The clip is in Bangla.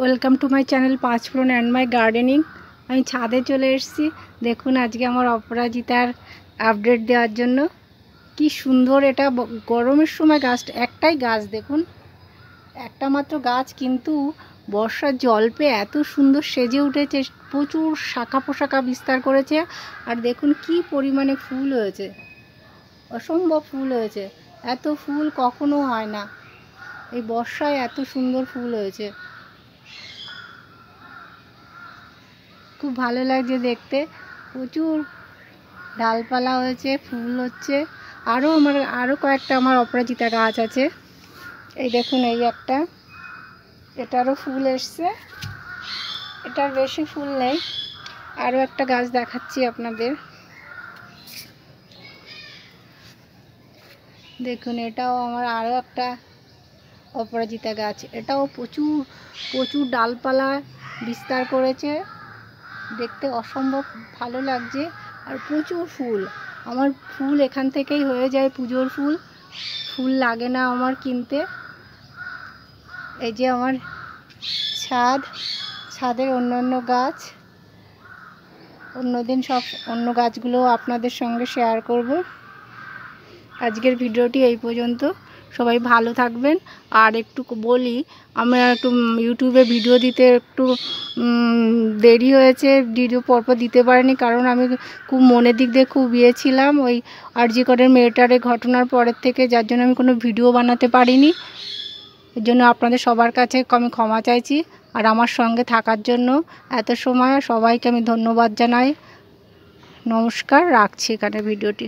Welcome to my channel panch phoron and my gardening. আমি ছাদে চলে এসেছি। দেখুন আজকে আমার অপরাজিতার আপডেট দেওয়ার জন্য। কি সুন্দর এটা গরমের সময় গাছটা, একটাই গাছ দেখুন, একটা মাত্র গাছ, কিন্তু বর্ষার জল পেয়ে এত সুন্দর সেজে উঠেছে, প্রচুর শাখা পোশাখা বিস্তার করেছে। আর দেখুন কি পরিমাণে ফুল হয়েছে, অসম্ভব ফুল হয়েছে। এত ফুল কখনো হয় না, এই বর্ষায় এত সুন্দর ফুল হয়েছে, খুব ভালো লাগছে দেখতে। প্রচুর ডালপালা হয়েছে, ফুল হচ্ছে। আরও কয়েকটা আমার অপরাজিতা গাছ আছে। এই দেখুন, এই একটা, এটারও ফুল এসছে, এটার বেশি ফুল নেই। আরও একটা গাছ দেখাচ্ছি আপনাদের, দেখুন এটাও আমার আরও একটা অপরাজিতা গাছ। এটাও প্রচুর প্রচুর ডালপালা বিস্তার করেছে, দেখতে অসম্ভব ভালো লাগছে। আর প্রচুর ফুল, আমার ফুল এখান থেকেই হয়ে যায়, পুজোর ফুল। ফুল লাগে না আমার কিনতে। এই যে আমার ছাদের অন্য গাছ, অন্যদিন সব অন্য গাছগুলো আপনাদের সঙ্গে শেয়ার করব। আজকের ভিডিওটি এই পর্যন্ত। সবাই ভালো থাকবেন। আর একটু বলি, আমরা একটু ইউটিউবে ভিডিও দিতে একটু দেরি হয়েছে, ভিডিও পরপর দিতে পারিনি, কারণ আমি খুব মনের দিক দিয়ে খুব ছিলাম ওই আরজি করের মেয়েটারে ঘটনার পরের থেকে, যার জন্য আমি কোনো ভিডিও বানাতে পারিনি। এর জন্য আপনাদের সবার কাছে আমি ক্ষমা চাইছি। আর আমার সঙ্গে থাকার জন্য এত সময় সবাইকে আমি ধন্যবাদ জানাই। নমস্কার, রাখছি এখানে ভিডিওটি।